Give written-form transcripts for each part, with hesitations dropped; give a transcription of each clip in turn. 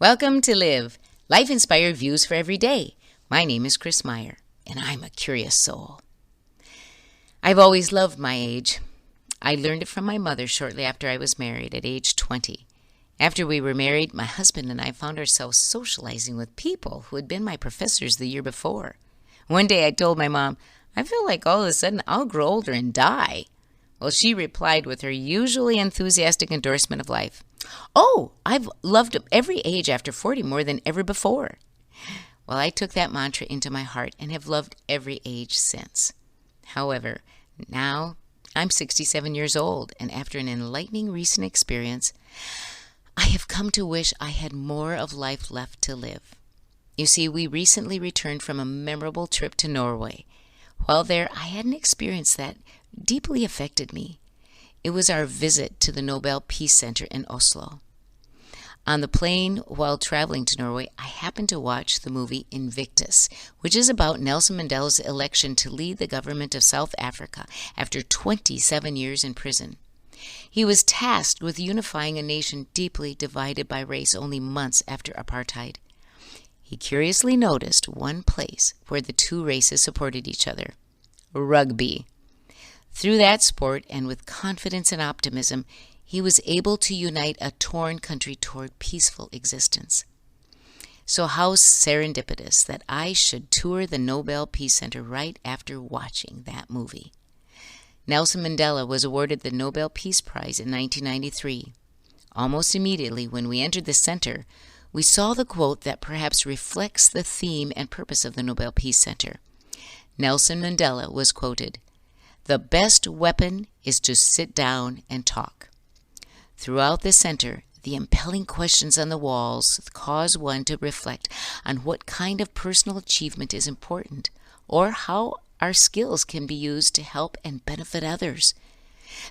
Welcome to Live, life-inspired views for every day. My name is Chris Meyer, and I'm a curious soul. I've always loved my age. I learned it from my mother shortly after I was married at age 20. After we were married, my husband and I found ourselves socializing with people who had been my professors the year before. One day I told my mom, I feel like all of a sudden I'll grow older and die. Well, she replied with her usually enthusiastic endorsement of life. Oh, I've loved every age after 40 more than ever before. Well, I took that mantra into my heart and have loved every age since. However, now I'm 67 years old, and after an enlightening recent experience, I have come to wish I had more of life left to live. You see, we recently returned from a memorable trip to Norway. While there, I had an experience that deeply affected me. It was our visit to the Nobel Peace Center in Oslo. On the plane while traveling to Norway, I happened to watch the movie Invictus, which is about Nelson Mandela's election to lead the government of South Africa after 27 years in prison. He was tasked with unifying a nation deeply divided by race only months after apartheid. He curiously noticed one place where the two races supported each other: rugby. Through that sport, and with confidence and optimism, he was able to unite a torn country toward peaceful existence. So how serendipitous that I should tour the Nobel Peace Center right after watching that movie. Nelson Mandela was awarded the Nobel Peace Prize in 1993. Almost immediately when we entered the center, we saw the quote that perhaps reflects the theme and purpose of the Nobel Peace Center. Nelson Mandela was quoted, "The best weapon is to sit down and talk." Throughout the center, the impelling questions on the walls cause one to reflect on what kind of personal achievement is important, or how our skills can be used to help and benefit others.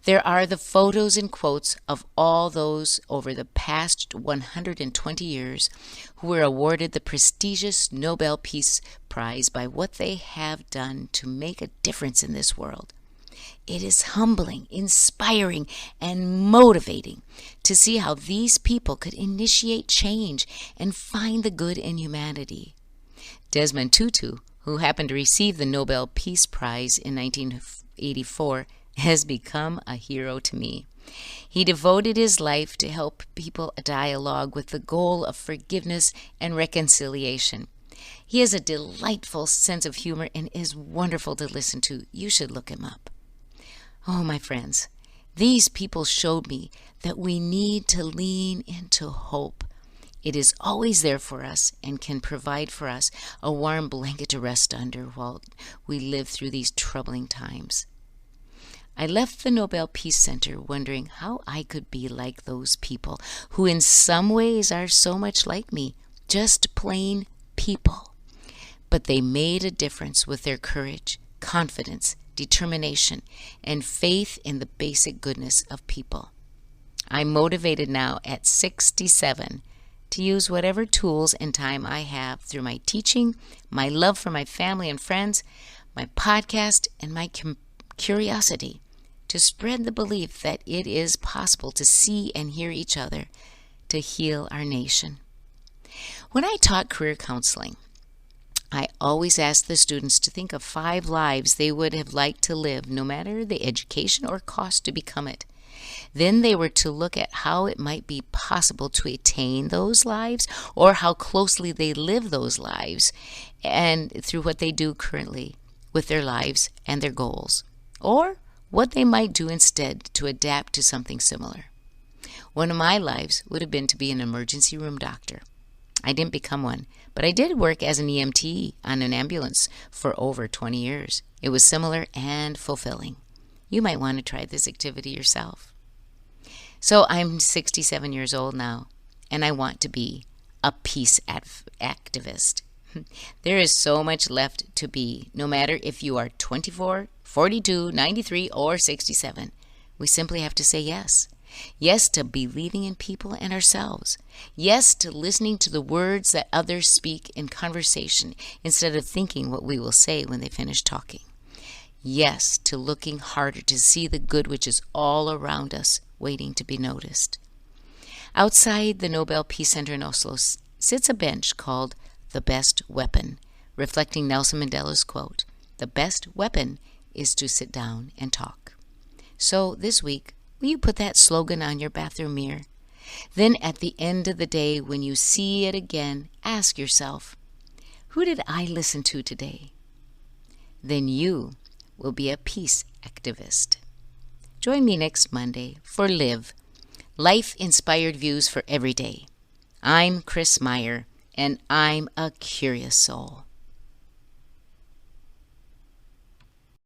There are the photos and quotes of all those over the past 120 years who were awarded the prestigious Nobel Peace Prize by what they have done to make a difference in this world. It is humbling, inspiring, and motivating to see how these people could initiate change and find the good in humanity. Desmond Tutu, who happened to receive the Nobel Peace Prize in 1984, has become a hero to me. He devoted his life to help people dialogue with the goal of forgiveness and reconciliation. He has a delightful sense of humor and is wonderful to listen to. You should look him up. Oh, my friends, these people showed me that we need to lean into hope. It is always there for us and can provide for us a warm blanket to rest under while we live through these troubling times. I left the Nobel Peace Center wondering how I could be like those people who in some ways are so much like me, just plain people. But they made a difference with their courage, confidence, determination, and faith in the basic goodness of people. I'm motivated now at 67 to use whatever tools and time I have through my teaching, my love for my family and friends, my podcast, and my curiosity to spread the belief that it is possible to see and hear each other to heal our nation. When I taught career counseling, I always asked the students to think of 5 lives they would have liked to live, no matter the education or cost to become it. Then they were to look at how it might be possible to attain those lives, or how closely they live those lives, and through what they do currently with their lives and their goals, or what they might do instead to adapt to something similar. One of my lives would have been to be an emergency room doctor. I didn't become one, but I did work as an EMT on an ambulance for over 20 years. It was similar and fulfilling. You might want to try this activity yourself. So I'm 67 years old now, and I want to be a peace activist. There is so much left to be, no matter if you are 24, 42, 93, or 67. We simply have to say yes. Yes to believing in people and ourselves. Yes to listening to the words that others speak in conversation instead of thinking what we will say when they finish talking. Yes to looking harder to see the good which is all around us, waiting to be noticed. Outside the Nobel Peace Center in Oslo sits a bench called the best weapon, reflecting Nelson Mandela's quote, "The best weapon is to sit down and talk." So this week, will you put that slogan on your bathroom mirror? Then at the end of the day, when you see it again, ask yourself, who did I listen to today? Then you will be a peace activist. Join me next Monday for Live, life-inspired views for every day. I'm Chris Meyer, and I'm a curious soul.